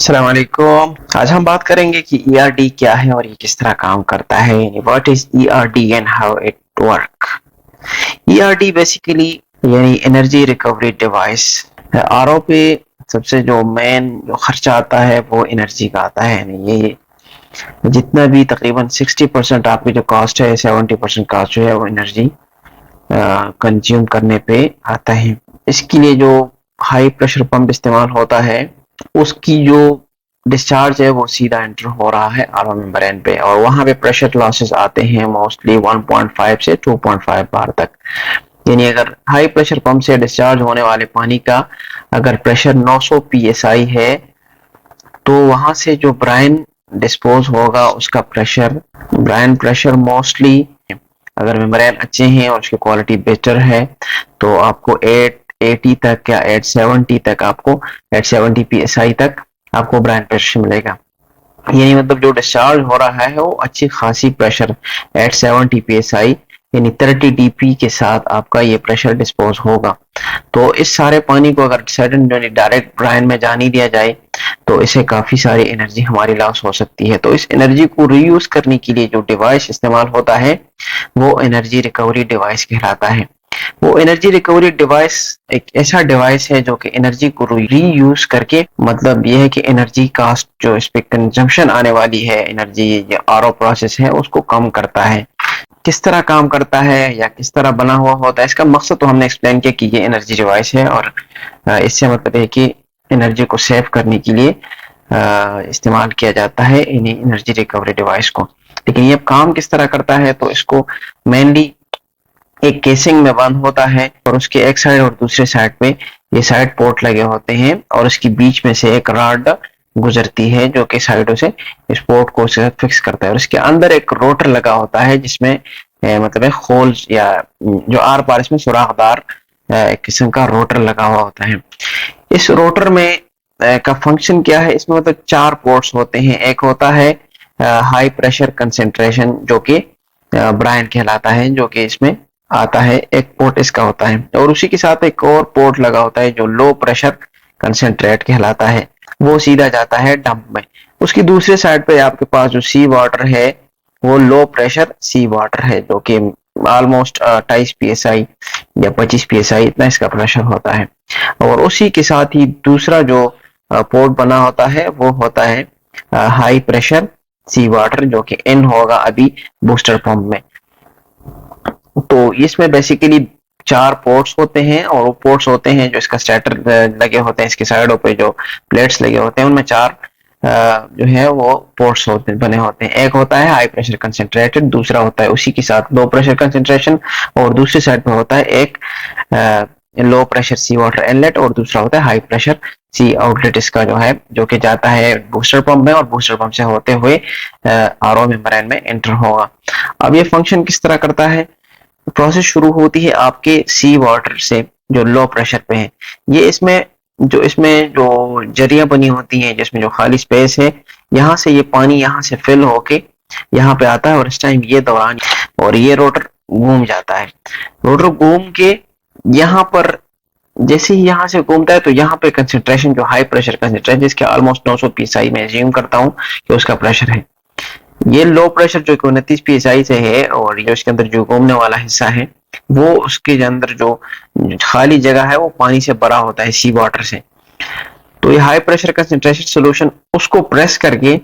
अस्सलाम वालेकुम। आज हम बात करेंगे कि ईआरडी क्या है और ये किस तरह काम करता है। What is ERD and how it work. ERD basically यानी एनर्जी रिकवरी डिवाइस। आरओ पे सबसे जो मेन जो खर्चा आता है वो एनर्जी का आता है। यानी ये जितना भी तकरीबन 60% आपकी जो कॉस्ट है, 70% कॉस्ट जो है वो एनर्जी कंज्यूम करने पे आता है। इसके लिए जो हाई प्रेशर पंप इस्तेमाल होता है उसकी जो डिस्चार्ज है वो सीधा एंटर हो रहा है आरओ मेम्ब्रेन पे, और वहां पे प्रेशर लॉसेस आते हैं मोस्टली 1.5 से 2.5 बार तक। यानी अगर हाई प्रेशर पंप से डिस्चार्ज होने वाले पानी का अगर प्रेशर 900 psi है तो वहां से जो ब्राइन डिस्पोज होगा उसका प्रेशर, ब्राइन प्रेशर मोस्टली अगर मेम्ब्रेन अच्छे हैं और उसकी क्वालिटी बेटर है तो आपको 880 तक या 870 तक आपको 870 psi तक आपको ब्राइन प्रेशर मिलेगा। यानी मतलब जो डिस्चार्ज हो रहा है वो अच्छी खासी प्रेशर 870 psi यानी 30 dp के साथ आपका ये प्रेशर डिस्पोज होगा। तो इस सारे पानी को अगर सडन डायरेक्ट ब्राइन में जाने दिया जाए तो इसे काफी सारी एनर्जी हमारी लॉस हो सकती है। तो इस एनर्जी को रीयूज करने के लिए जो डिवाइस इस्तेमाल होता है वो एनर्जी रिकवरी डिवाइस कहलाता है। वो एनर्जी रिकवरी डिवाइस एक ऐसा डिवाइस है जो कि एनर्जी को रीयूज करके, मतलब ये है कि एनर्जी कास्ट जो इस पे कंजम्पशन आने वाली है एनर्जी या आरओ प्रोसेस है उसको कम करता है। किस तरह काम करता है या किस तरह बना हुआ होता है इसका मकसद तो हमने एक्सप्लेन किया कि ये एनर्जी डिवाइस है और इससे मतलब है कि एनर्जी को सेव करने के लिए इस्तेमाल किया जाता है इन्हीं एनर्जी रिकवरी डिवाइस को। लेकिन ये काम किस तरह करता है तो इसको मेनली एक केसिंग में बंद होता है और उसके एक साइड और दूसरे साइड पे ये साइड पोर्ट लगे होते हैं और इसके बीच में से एक रॉड गुजरती है जो कि साइडों से इस पोर्ट को फिक्स करता है, और इसके अंदर एक रोटर लगा होता है जिसमें मतलब होल्स या जो आर पार इसमें सुराखदार एक किस्म का रोटर लगा हुआ होता है। इस रोटर में का फंक्शन क्या है, इसमें मतलब 4 पोर्ट्स होते हैं। एक होता है हाई प्रेशर कंसेंट्रेशन जो कि ब्रायन कहलाता है, जो कि इसमें आता है, एक पोर्ट इसका होता है, और उसी के साथ एक और पोर्ट लगा होता है जो लो प्रेशर कंसेंट्रेट कहलाता है, वो सीधा जाता है डंप में। उसकी दूसरे साइड पे आपके पास जो सी वाटर है वो लो प्रेशर सी वाटर है जो कि ऑलमोस्ट 28 psi या 25 psi इतना इसका प्रेशर होता है। और उसी के साथ ही दूसरा जो पोर्ट बना होता है वो होता है हाई प्रेशर सी वाटर जो कि इन होगा अभी बूस्टर पंप में। तो इसमें बेसिकली 4 पोर्ट्स होते हैं और वो पोर्ट्स होते हैं जो इसका स्टार्टर लगे होते हैं, इसके साइडों पे जो प्लेट्स लगे होते हैं उनमें 4 जो है वो पोर्ट्स होते बने होते हैं। एक होता है हाई प्रेशर कंसेंट्रेटेड, दूसरा होता है उसी के साथ लो प्रेशर कंसेंट्रेशन, और दूसरी साइड पे होता है एक लो प्रेशर सी वाटर इनलेट, और दूसरा होता है हाई प्रेशर सी आउटलेट इसका जो है, जो कि जाता है बूस्टर पंप में और बूस्टर पंप से होते हुए आरओ मेम्ब्रेन में एंटर होगा। अब ये फंक्शन किस तरह करता है, प्रोसेस शुरू होती है आपके सी वाटर से जो लो प्रेशर पे है। ये इसमें जो जरिया बनी होती है जिसमें जो खाली स्पेस है, यहाँ से ये पानी यहाँ से फिल होके यहाँ पे आता है और इस टाइम ये दौरान और ये रोटर घूम जाता है। रोटर घूम के यहाँ पर जैसे ही यहाँ से घूमता है तो यहाँ पे कंसेंट्रेशन जो हाई प्रेशर कंसेंट्रेशन जिसके ऑलमोस्ट 900 psi में एज्यूम करता हूँ कि उसका प्रेशर है, ये लो प्रेशर जो 29 psi से है, और ये उसके अंदर जो घूमने वाला हिस्सा है वो उसके अंदर जो खाली जगह है वो पानी से भरा होता है सी वाटर से। तो ये हाई प्रेशर कंसेंट्रेशन सोल्यूशन उसको प्रेस करके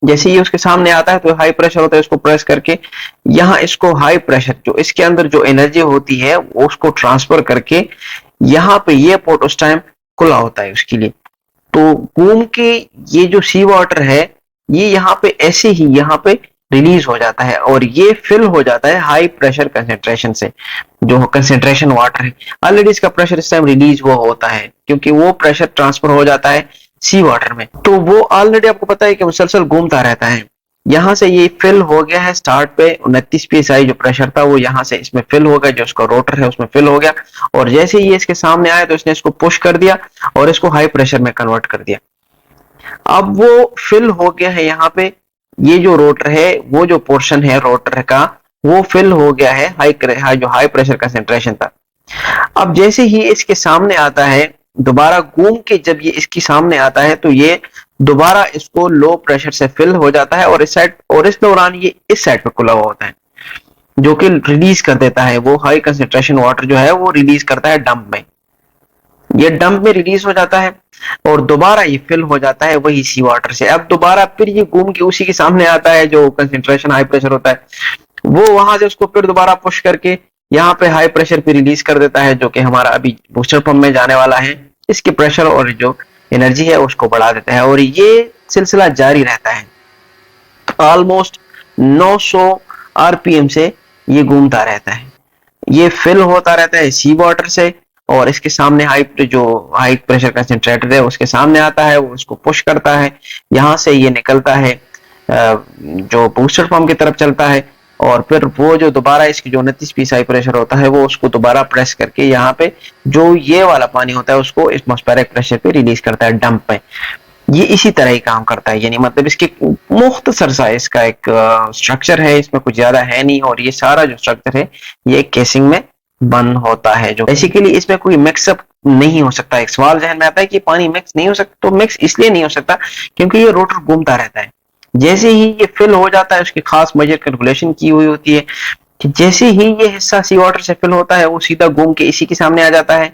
जैसे ये उसके सामने आता है तो हाई प्रेशर होता है, उसको प्रेस करके यहाँ इसको हाई प्रेशर जो इसके अंदर जो एनर्जी होती है वो उसको ट्रांसफर करके यहाँ पे ये पोर्ट उस टाइम खुला होता है उसके लिए। तो घूम के ये जो सी वाटर है ये यहाँ पे ऐसे ही यहाँ पे रिलीज हो जाता है और ये फिल हो जाता है हाई प्रेशर कंसेंट्रेशन से, जो कंसेंट्रेशन वाटर है। ऑलरेडी इसका प्रेशर इस टाइम रिलीज हुआ होता है क्योंकि वो प्रेशर ट्रांसफर हो जाता है सी वाटर में, तो वो ऑलरेडी आपको पता है कि मुसलसल घूमता रहता है। यहाँ से ये फिल हो गया है स्टार्ट पे 29 psi जो प्रेशर था वो यहाँ से इसमें फिल हो गया, जो उसका रोटर है उसमें फिल हो गया, और जैसे ही ये इसके सामने आया तो इसने इसको पुश कर दिया और इसको हाई प्रेशर में कन्वर्ट कर दिया। अब वो फिल हो गया है यहाँ पे, ये जो रोटर है वो जो पोर्शन है रोटर का वो फिल हो गया है जो हाई प्रेशर कंसेंट्रेशन था। अब जैसे ही इसके सामने आता है दोबारा घूम के जब ये इसके सामने आता है तो ये दोबारा इसको लो प्रेशर से फिल हो जाता है और इस दौरान ये इस साइड पे खुला हुआ होता है, जो कि रिलीज कर देता है, वो हाई कंसेंट्रेशन वाटर जो है वो रिलीज करता है डंप में। ये डंप में रिलीज हो जाता है और दोबारा ये फिल हो जाता है वही सी वाटर से। अब दोबारा फिर ये घूम के उसी के सामने आता है जो कंसेंट्रेशन हाई प्रेशर होता है, वो वहां से उसको फिर दोबारा पुश करके यहाँ पे हाई प्रेशर पे रिलीज कर देता है, जो कि हमारा अभी बूस्टर पंप में जाने वाला है। इसके प्रेशर और जो एनर्जी है उसको बढ़ा देता है और ये सिलसिला जारी रहता है ऑलमोस्ट 900 आरपीएम से ये घूमता रहता है, ये फिल होता रहता है सी वाटर से और इसके सामने जो हाई प्रेशर कंसेंट्रेटर है उसके सामने आता है, वो उसको पुश करता है, यहाँ से ये निकलता है जो बूस्टर पंप की तरफ चलता है और फिर वो जो दोबारा इसकी जो 29 psi प्रेशर होता है वो उसको दोबारा प्रेस करके यहाँ पे जो ये वाला पानी होता है उसको एटमॉस्फेरिक प्रेशर पे रिलीज करता है डंप पे। ये इसी तरह ही काम करता है, यानी मतलब इसके मुख्तसर सा इसका एक स्ट्रक्चर है, इसमें कुछ ज्यादा है नहीं और ये सारा जो स्ट्रक्चर है ये केसिंग में बंद होता है। जो बेसिकली इसमें कोई मिक्सअप नहीं हो सकता। एक सवाल जहन में आता है कि पानी मिक्स नहीं हो सकता, तो मिक्स इसलिए नहीं हो सकता क्योंकि ये रोटर घूमता रहता है। जैसे ही ये फिल हो जाता है उसकी खास मेजर कैलकुलेशन की हुई होती है कि जैसे ही ये हिस्सा सी वाटर से फिल होता है वो सीधा घूम के इसी के सामने आ जाता है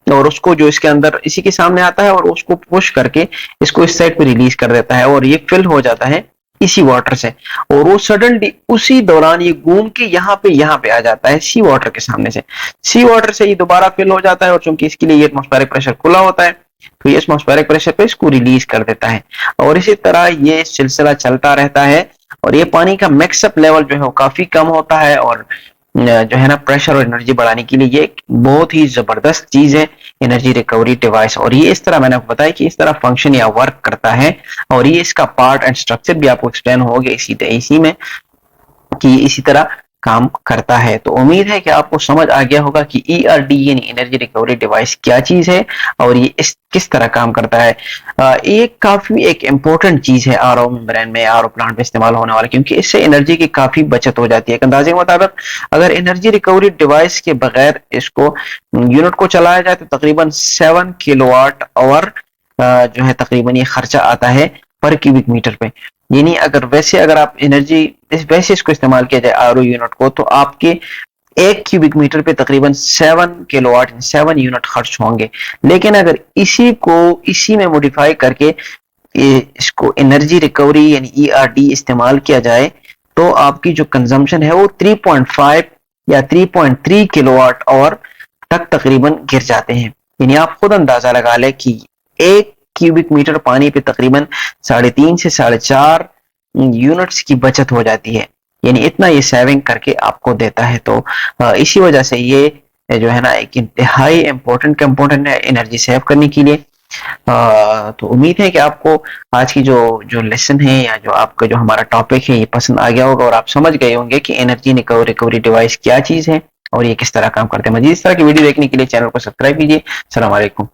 और उसको जो इसके अंदर इसी के सामने आता है और उसको पुश करके इसको इस साइड पे रिलीज कर देता है और ये फिल हो जाता है इसी वाटर से और वो सडनली उसी दौरान ये घूम के यहाँ पे आ जाता है सी वाटर के सामने से। सी वाटर से ये दोबारा फिल हो जाता है और चूंकि इसके लिए ये एटमॉस्फेरिक प्रेशर खुला होता है तो ये एटमॉस्फेरिक प्रेशर पे इसको रिलीज कर देता है और इसी तरह ये सिलसिला चलता रहता है और ये पानी का मिक्सअप लेवल जो है वो काफी कम होता है और जो है ना प्रेशर और एनर्जी बढ़ाने के लिए ये एक बहुत ही जबरदस्त चीज है एनर्जी रिकवरी डिवाइस। और ये इस तरह मैंने आपको बताया कि इस तरह फंक्शन या वर्क करता है और ये इसका पार्ट एंड स्ट्रक्चर भी आपको एक्सप्लेन हो गया इसी में कि इसी तरह काम करता है। तो उम्मीद है कि आपको समझ आ गया होगा कि ईआरडी यानी एनर्जी रिकवरी डिवाइस क्या चीज है और ये किस तरह काम करता है। ये काफी एक इम्पोर्टेंट चीज है आरओ मेम्ब्रेन में, आरओ प्लांट में इस्तेमाल होने वाला, क्योंकि इससे एनर्जी की काफी बचत हो जाती है। अंदाजे के मुताबिक अगर एनर्जी रिकवरी डिवाइस के बगैर इसको यूनिट को चलाया जाए तो तकरीबन 7 किलोवाट आवर जो है तकरीबन ये खर्चा आता है पर क्यूबिक मीटर पे। यानी अगर आप एनर्जी वैसे इसको इस्तेमाल किया जाए आरओ यूनिट को तो आपके 1 क्यूबिक मीटर पे तकरीबन 7 किलोवाट 7 यूनिट खर्च होंगे। लेकिन अगर इसी में मॉडिफाई करके इसको एनर्जी रिकवरी यानी ईआरडी इस्तेमाल किया जाए तो आपकी जो कंजम्पशन है वो 3.5 या 3.3 किलोवाट आवर तक तकरीबन गिर जाते हैं। यानी आप खुद अंदाजा लगा लें कि 1 क्यूबिक मीटर पानी पे तकरीबन 3.5 से 4.5 यूनिट्स की बचत हो जाती है, यानी इतना ये सेविंग करके आपको देता है। तो इसी वजह से ये जो है ना एक इंतहाई इंपॉर्टेंट कंपोनेंट है एनर्जी सेव करने के लिए। तो उम्मीद है कि आपको आज की जो लेसन है या जो आपका जो हमारा टॉपिक है ये पसंद आ गया होगा और आप समझ गए होंगे कि एनर्जी रिकवरी डिवाइस क्या चीज है और ये किस तरह काम करते हैं। मजीद इस तरह की वीडियो देखने के लिए चैनल को सब्सक्राइब कीजिए। अस्सलाम वालेकुम।